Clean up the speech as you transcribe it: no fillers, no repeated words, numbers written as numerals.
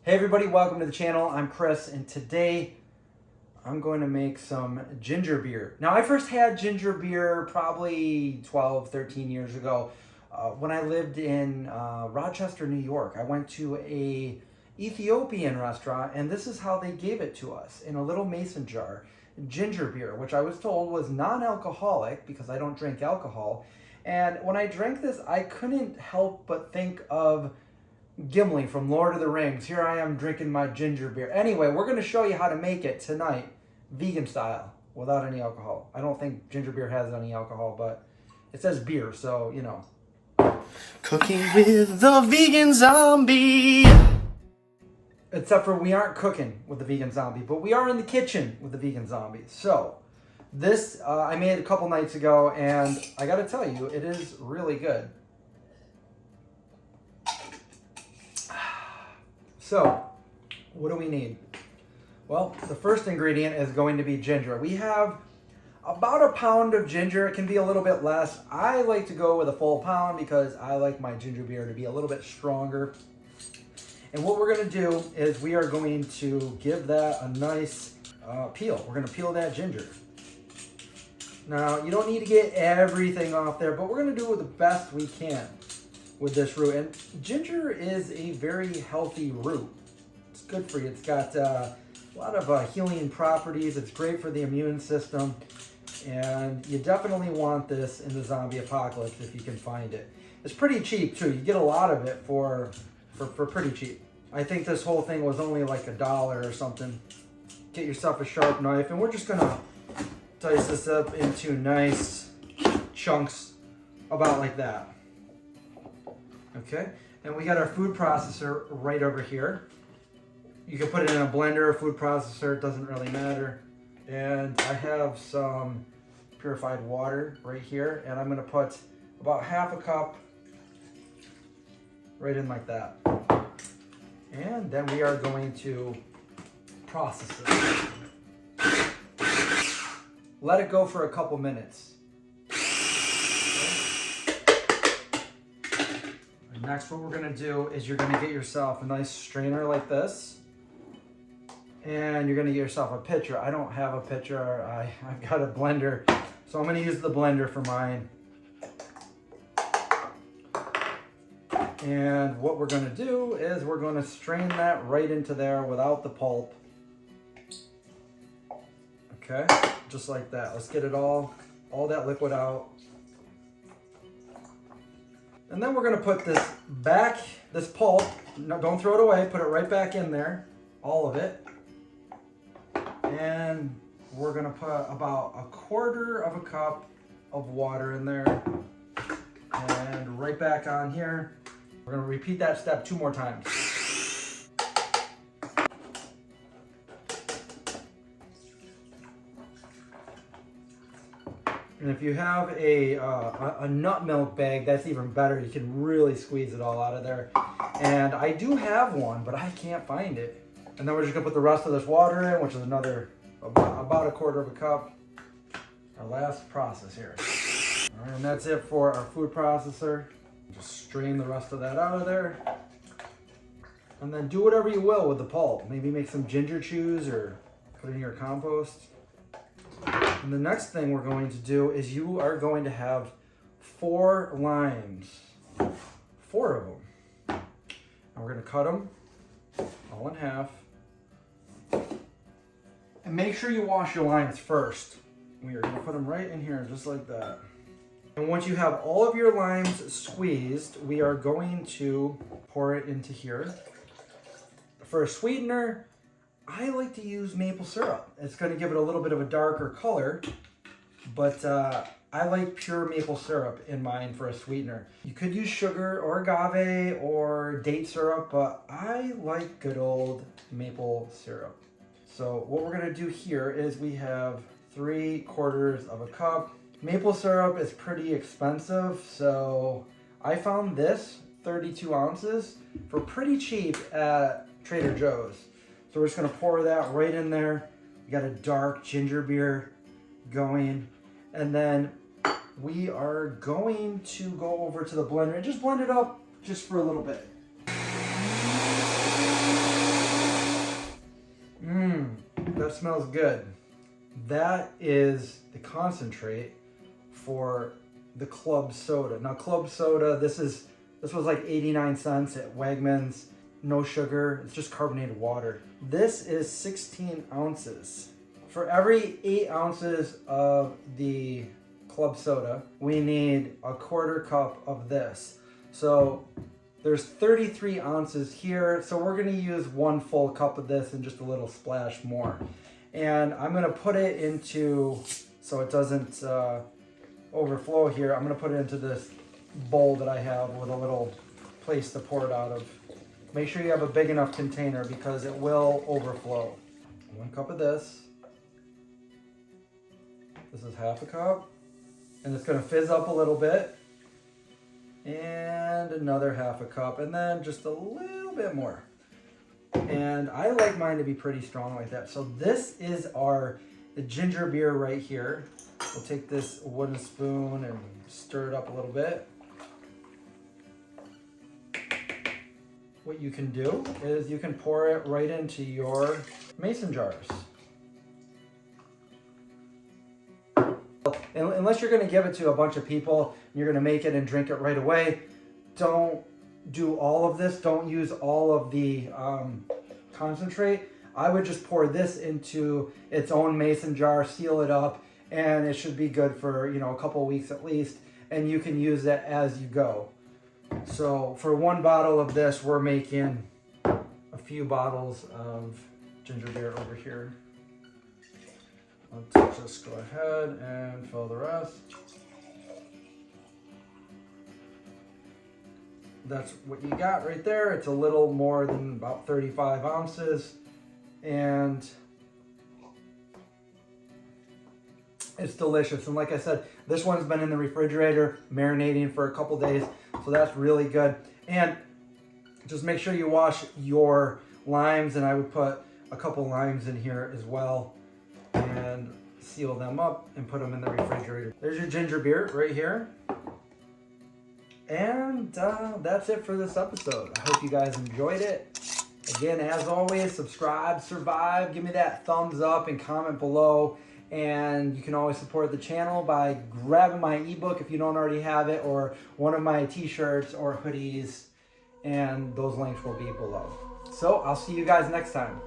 Hey everybody, welcome to the channel. I'm Chris, and today I'm going to make some ginger beer. Now, I first had ginger beer probably 12, 13 years ago when I lived in Rochester, New York. I went to a Ethiopian restaurant, and this is how they gave it to us, in a little mason jar. Ginger beer, which I was told was non-alcoholic because I don't drink alcohol. And when I drank this, I couldn't help but think of Gimli from Lord of the Rings. Here I am drinking my ginger beer. Anyway, we're going to show you how to make it tonight, vegan style, without any alcohol. I don't think ginger beer has any alcohol, but it says beer, so, you know. Cooking with the vegan zombie. Except for we aren't cooking with the vegan zombie, but we are in the kitchen with the vegan zombie. So, this I made a couple nights ago, and I got to tell you, it is really good. So, what do we need? Well, the first ingredient is going to be ginger. We have about a pound of ginger. It can be a little bit less. I like to go with a full pound because I like my ginger beer to be a little bit stronger. And what we're going to do is we are going to give that a nice peel. We're going to peel that ginger. Now, you don't need to get everything off there, but we're going to do it the best we can with this root. And ginger is a very healthy root. It's good for you. It's got a lot of healing properties. It's great for the immune system. And you definitely want this in the zombie apocalypse if you can find it. It's pretty cheap too. You get a lot of it for pretty cheap. I think this whole thing was only like $1 or something. Get yourself a sharp knife, and we're just gonna dice this up into nice chunks, about like that. Okay, and we got our food processor right over here. You can put it in a blender or food processor, it doesn't really matter. And I have some purified water right here, and I'm gonna put about half a cup right in like that. And then we are going to process it. Let it go for a couple minutes. Next, what we're going to do is you're going to get yourself a nice strainer like this, and you're going to get yourself a pitcher. I don't have a pitcher. I've got a blender, so I'm going to use the blender for mine. And what we're going to do is we're going to strain that right into there without the pulp. Okay, just like that. Let's get it all that liquid out. And then we're going to put this pulp, no, don't throw it away, put it right back in there, all of it. And we're going to put about 1/4 of a cup of water in there. And right back on here. We're going to repeat that step 2 more times. And if you have a nut milk bag, that's even better. You can really squeeze it all out of there. And I do have one, but I can't find it. And then we're just gonna put the rest of this water in, which is another about 1/4 of a cup. Our last process here. All right, and that's it for our food processor. Just strain the rest of that out of there. And then do whatever you will with the pulp. Maybe make some ginger chews or put it in your compost. And the next thing we're going to do is you are going to have 4 limes. 4 of them. And we're going to cut them all in half. And make sure you wash your limes first. We are going to put them right in here just like that. And once you have all of your limes squeezed, we are going to pour it into here. For a sweetener, I like to use maple syrup. It's going to give it a little bit of a darker color, but I like pure maple syrup in mine for a sweetener. You could use sugar or agave or date syrup, but I like good old maple syrup. So what we're going to do here is we have 3/4 of a cup. Maple syrup is pretty expensive, so I found this 32 ounces for pretty cheap at Trader Joe's. So we're just going to pour that right in there. We got a dark ginger beer going. And then we are going to go over to the blender and just blend it up just for a little bit. that smells good. That is the concentrate for the club soda. Now club soda, this was like 89 cents at Wegmans. No sugar, it's just carbonated water. This is 16 ounces. For every 8 ounces of the club soda, we need a 1/4 cup of this. So there's 33 ounces here. So we're gonna use 1 full cup of this and just a little splash more. And I'm gonna put it into, so it doesn't overflow here, I'm gonna put it into this bowl that I have with a little place to pour it out of. Make sure you have a big enough container because it will overflow. 1 cup of this. This is 1/2 cup. And it's gonna fizz up a little bit. And another 1/2 cup. And then just a little bit more. And I like mine to be pretty strong like that. So this is the ginger beer right here. We'll take this wooden spoon and stir it up a little bit. What you can do is you can pour it right into your mason jars. And unless you're gonna give it to a bunch of people, and you're gonna make it and drink it right away, don't do all of this. Don't use all of the concentrate. I would just pour this into its own mason jar, seal it up, and it should be good for, you know, a couple weeks at least, and you can use it as you go. So for 1 bottle of this, we're making a few bottles of ginger beer over here. Let's just go ahead and fill the rest. That's what you got right there. It's a little more than about 35 ounces. And it's delicious. And like I said, this one's been in the refrigerator marinating for a couple days. So that's really good. And just make sure you wash your limes. And I would put a couple limes in here as well. And seal them up and put them in the refrigerator. There's your ginger beer right here. And that's it for this episode. I hope you guys enjoyed it. Again, as always, subscribe, survive, give me that thumbs up and comment below. And you can always support the channel by grabbing my ebook if you don't already have it, or one of my t-shirts or hoodies, and those links will be below. So I'll see you guys next time.